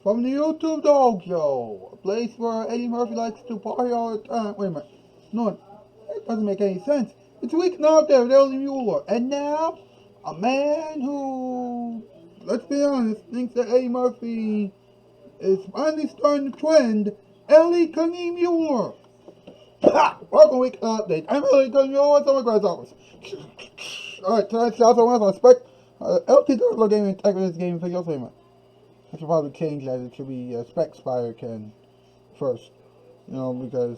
From the YouTube Dog Show, a place where Eddie Murphy likes to party all the time. Wait a minute. No, it doesn't make any sense. It's Weeknight there with Eddie Muller. And now, a man who, let's be honest, thinks that Eddie Murphy is finally starting to trend, Ellie Connie Muller. Welcome to Weeknight Update. I'm Ellie Connie Muller. What's on my guy's office? Alright, tonight's Shoutout Spotlight on Spec. LT Dark Gaming Tech with this game for your favorite. I should probably change that. It should be Spec Spire Ken first. You know, because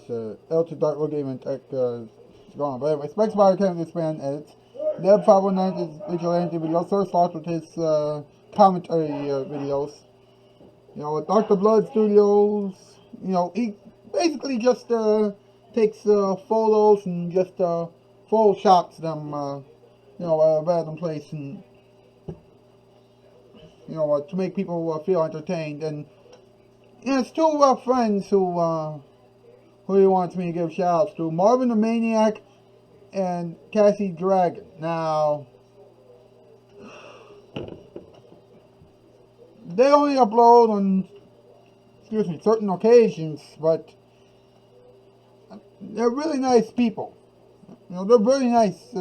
LT Dark Gaming Tech is gone. But anyway, Spec Spire Ken this man edits. Deb 519 is vigilante videos. Sir starts with his commentary videos. You know, with Dr. Blood Studios, you know, he basically just takes photos and just photo shots them, you know, random place and, you know, to make people feel entertained. And you know, it's two friends who he wants me to give shout outs to: Marvin the Maniac and Cassie Dragon. Now, they only upload on, certain occasions, but they're really nice people. You know, they're very nice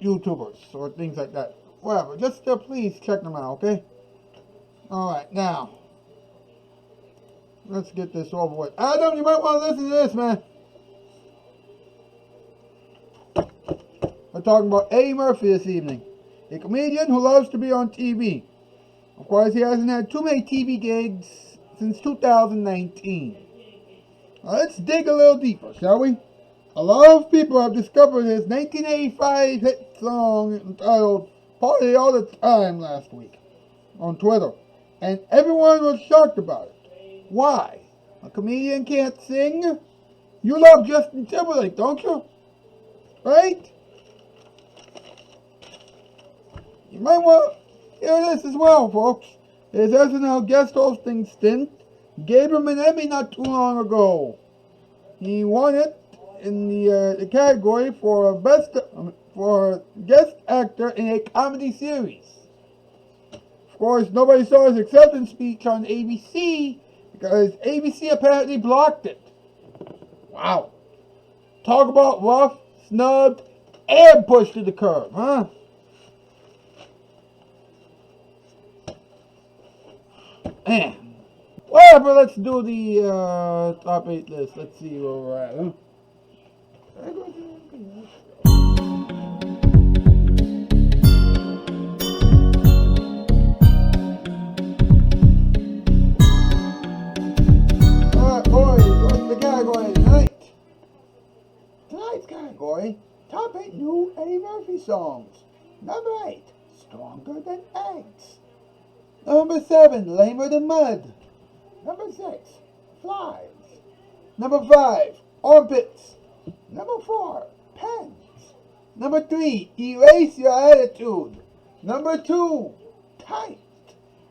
YouTubers or things like that. Whatever, just please check them out, okay? Alright, now, let's get this over with. Adam, you might want to listen to this, man. We're talking about Eddie Murphy this evening, a comedian who loves to be on TV. Of course, he hasn't had too many TV gigs since 2019. Now, let's dig a little deeper, shall we? A lot of people have discovered his 1985 hit song entitled Party All the Time last week on Twitter, and everyone was shocked about it. Why? A comedian can't sing? You love Justin Timberlake, don't you? Right? You might want to hear this as well, folks. His SNL guest hosting stint gave him an Emmy not too long ago. He won it in the category for guest actor in a comedy series. Of course, nobody saw his acceptance speech on ABC because ABC apparently blocked it. Wow. Talk about rough, snubbed, and pushed to the curb, huh? Man. Whatever, let's do the top 8 list. Let's see where we're at, huh? Alright, boys, what's the category tonight? Tonight's category, top 8 new Eddie Murphy songs. Number 8, Stronger Than Eggs. Number 7, Lamer Than Mud. Number 6, Flies. Number 5, Armpits. Number 4, Pens. Number 3, Erase Your Attitude. Number 2, Tight.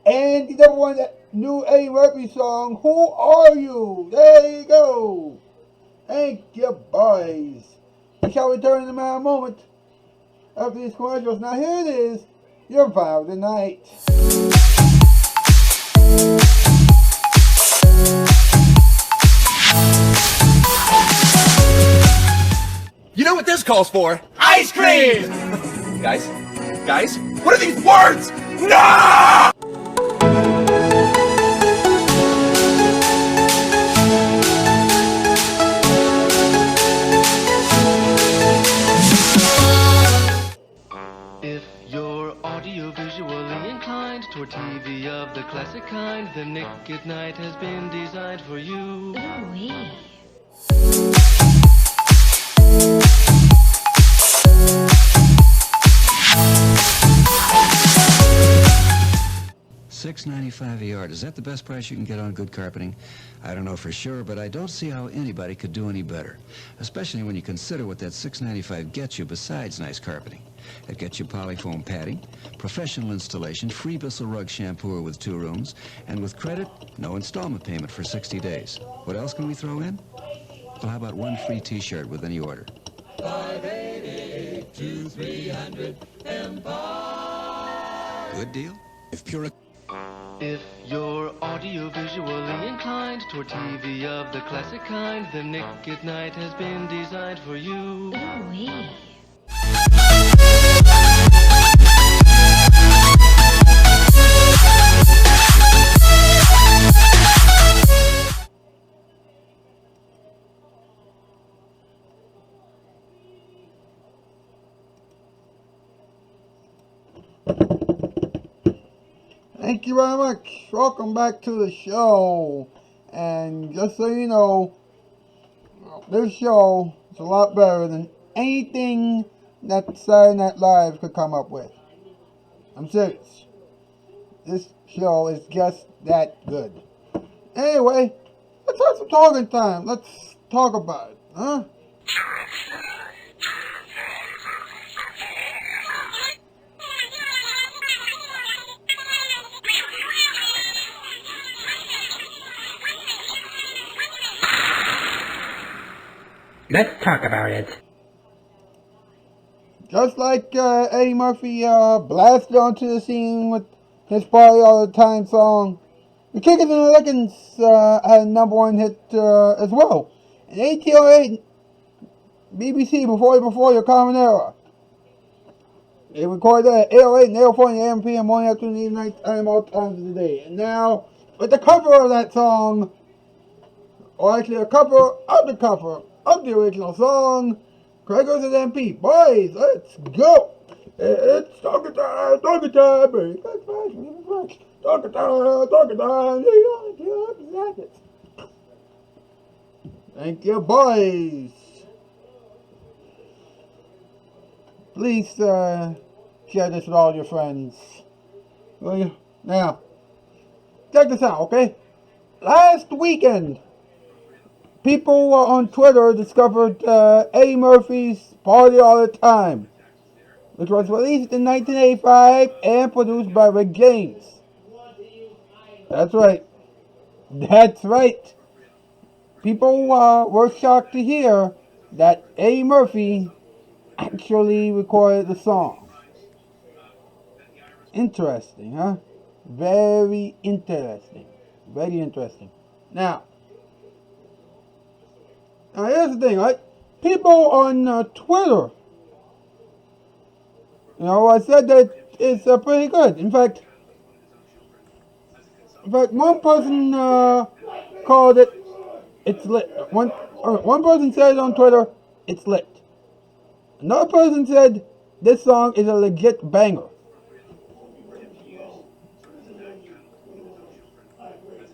And the number 1 new Eddie Murphy song, Who Are You? There you go. Thank you, boys. We shall return in a moment after these commercials. Now here it is, your vibe of the night. You know what this calls for? Ice cream! Guys, what are these words? No! If you're audiovisually inclined toward TV of the classic kind, then Nick at Night has been designed for you. Ooh-wee. $6.95 a yard. Is that the best price you can get on good carpeting? I don't know for sure, but I don't see how anybody could do any better, especially when you consider what that $6.95 gets you besides nice carpeting. It gets you polyfoam padding, professional installation, free Bissell rug shampooer with 2 rooms, and with credit, no installment payment for 60 days. What else can we throw in? Well, how about 1 free t-shirt with any order? 588-2300 Empire. Good deal? If pure... If you're audiovisually inclined toward TV of the classic kind, the Nick at Night has been designed for you. Ooh-wee. Thank you very much. Welcome back to the show. And just so you know, this show is a lot better than anything that Saturday Night Live could come up with. I'm serious. This show is just that good. Anyway, let's have some talking time. Let's talk about it, huh? Let's talk about it. Just like Eddie Murphy blasted onto the scene with his Party All the Time song, the Kickers and the Lickens had a #1 hit as well. In 1808, BBC before your common era. They recorded that at 8:08 and 8:04 in the AM, PM, morning, afternoon, evening, night time, all times of the day. And now, with the cover of that song, or actually a cover of the original song, Craigers and MP. Boys, let's go! It's talking time, baby. That's fine, talking time, Thank you, boys. Please share this with all your friends. Will you? Now, check this out, okay? Last weekend, people on Twitter discovered Eddie Murphy's Party All the Time, which was released in 1985 and produced by Rick James. That's right. That's right. People were shocked to hear that Eddie Murphy actually recorded the song. Interesting, huh? Very interesting. Very interesting. Now here's the thing, right? People on Twitter, I said that it's pretty good. In fact, one person called it, it's lit. One person said on Twitter, it's lit. Another person said, this song is a legit banger.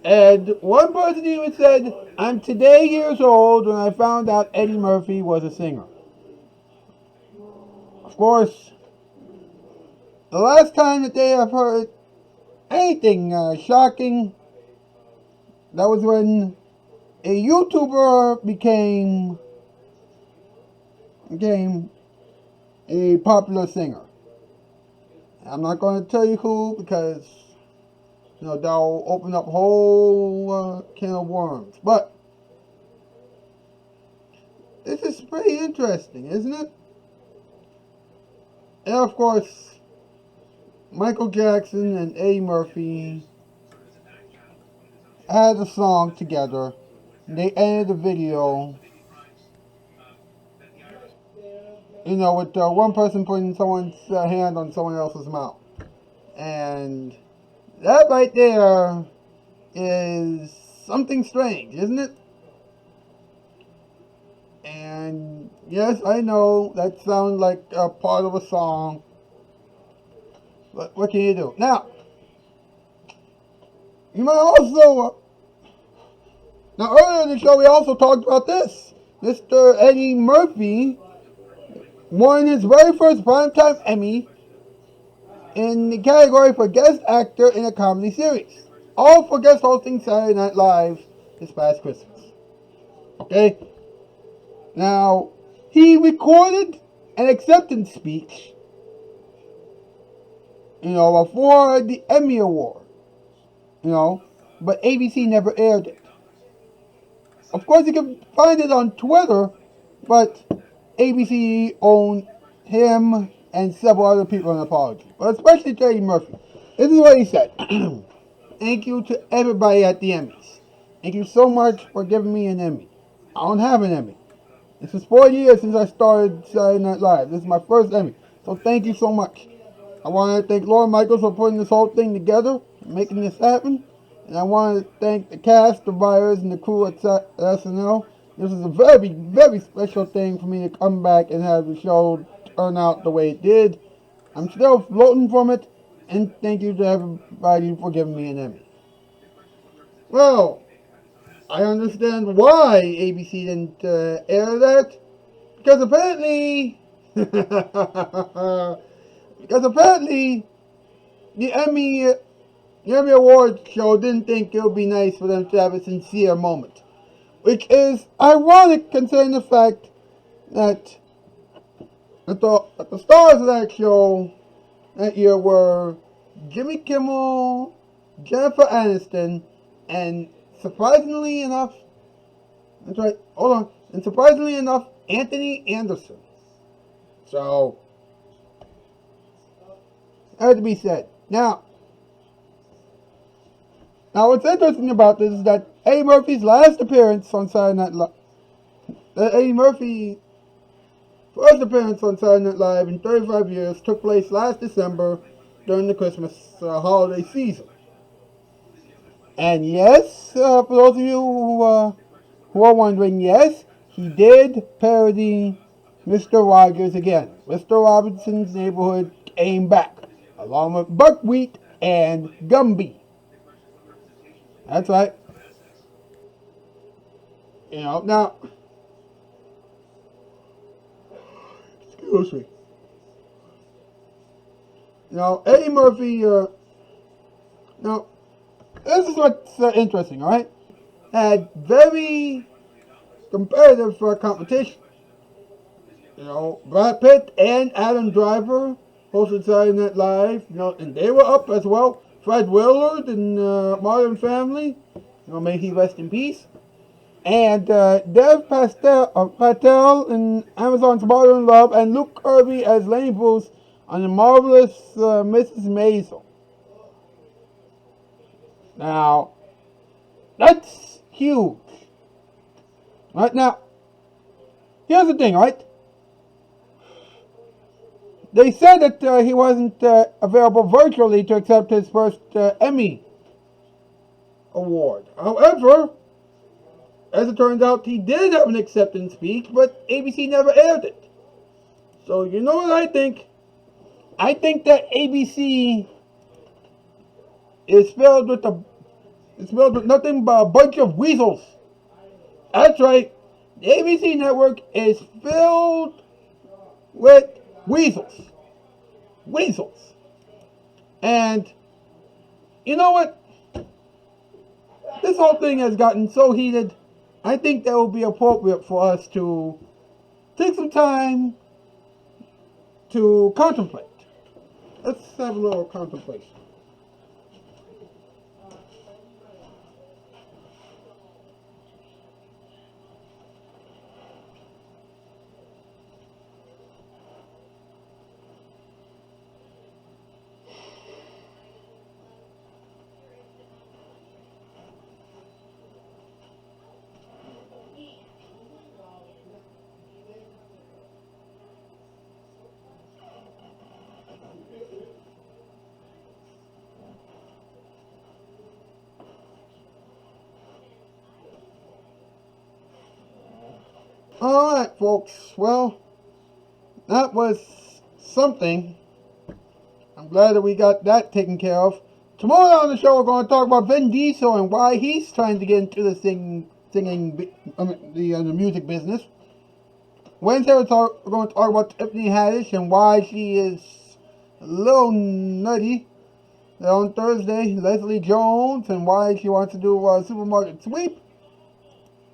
And one person even said, I'm today years old when I found out Eddie Murphy was a singer. Of course, the last time that they have heard anything shocking, that was when a YouTuber became a popular singer. I'm not going to tell you who because that'll open up a whole can of worms. But this is pretty interesting, isn't it? And of course, Michael Jackson and Eddie Murphy had a song together. They ended the video, with one person putting someone's hand on someone else's mouth. And that right there is something strange, isn't it? And yes, I know that sounds like a part of a song, but what can you do? Now, you might also, earlier in the show we also talked about this. Mr. Eddie Murphy won his very first Primetime Emmy in the category for Guest Actor in a Comedy Series. All for guest hosting Saturday Night Live this past Christmas. Okay? Now, he recorded an acceptance speech, for the Emmy Award, but ABC never aired it. Of course, you can find it on Twitter, but ABC owned him and several other people an apology, but especially Eddie Murphy. This is what he said. thank you to everybody at the Emmys. Thank you so much for giving me an Emmy. I don't have an Emmy. This is 4 years since I started Saturday Night Live. This is my first Emmy. So thank you so much. I want to thank Laura Michaels for putting this whole thing together and making this happen. And I want to thank the cast, the writers, and the crew at SNL. This is a very, very special thing for me to come back and have the show turn out the way it did. I'm still floating from it. And thank you to everybody for giving me an Emmy. Well, I understand why ABC didn't air that. Because apparently, the Emmy Awards show didn't think it would be nice for them to have a sincere moment. Which is ironic considering the fact that the stars of that show that year were Jimmy Kimmel, Jennifer Aniston, and surprisingly enough, that's right, hold on, and surprisingly enough, Anthony Anderson. So, that had to be said. Now, what's interesting about this is that Eddie Murphy's last appearance on Saturday Night Live, Eddie Murphy's first appearance on Saturday Night Live in 35 years took place last December during the Christmas holiday season. And yes, for those of you who are wondering, yes, he did parody Mr. Rogers again. Mr. Robinson's Neighborhood came back, along with Buckwheat and Gumby. That's right. You know, now, excuse me. Now, Eddie Murphy, now, this is what's interesting, alright? Had very competitive competition. You know, Brad Pitt and Adam Driver hosted Saturday Night Live, you know, and they were up as well. Fred Willard in Modern Family, you know, may he rest in peace. And Dev Patel in Amazon's Modern Love, and Luke Kirby as Lenny Bruce on The Marvelous Mrs. Maisel. Now, that's huge. Right now, here's the thing, right? They said that he wasn't available virtually to accept his first Emmy award. However, as it turns out, he did have an acceptance speech, but ABC never aired it. So you know what I think? I think that ABC is filled with nothing but a bunch of weasels. That's right. The ABC network is filled with weasels. Weasels. And you know what? This whole thing has gotten so heated, I think that would be appropriate for us to take some time to contemplate. Let's have a little contemplation. Alright, folks. Well, that was something. I'm glad that we got that taken care of. Tomorrow on the show, we're going to talk about Vin Diesel and why he's trying to get into the the music business. Wednesday, we're going to talk about Tiffany Haddish and why she is a little nutty. And on Thursday, Leslie Jones and why she wants to do a supermarket sweep.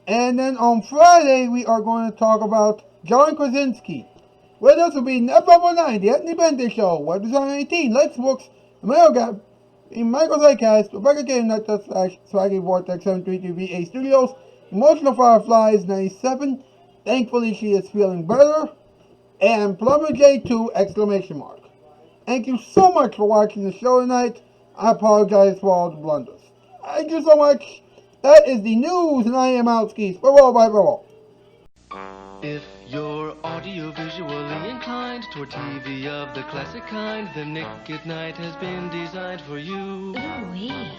And then on Friday, we are going to talk about John Krasinski. With us will be Never 9, The Anthony Bender Show, Web Design 18, Lex Books, Mail Gap, Michael Zaycast, Rebecca Game, Swaggy Vortex 733VA Studios, Emotional Fireflies 97, Thankfully She Is Feeling Better, and Plumber J2 exclamation mark. Thank you so much for watching the show tonight. I apologize for all the blunders. Thank you so much. That is the news, and I am out skis. Bye. If you're audiovisually inclined toward TV of the classic kind, then Nick at Night has been designed for you. Ooh-wee.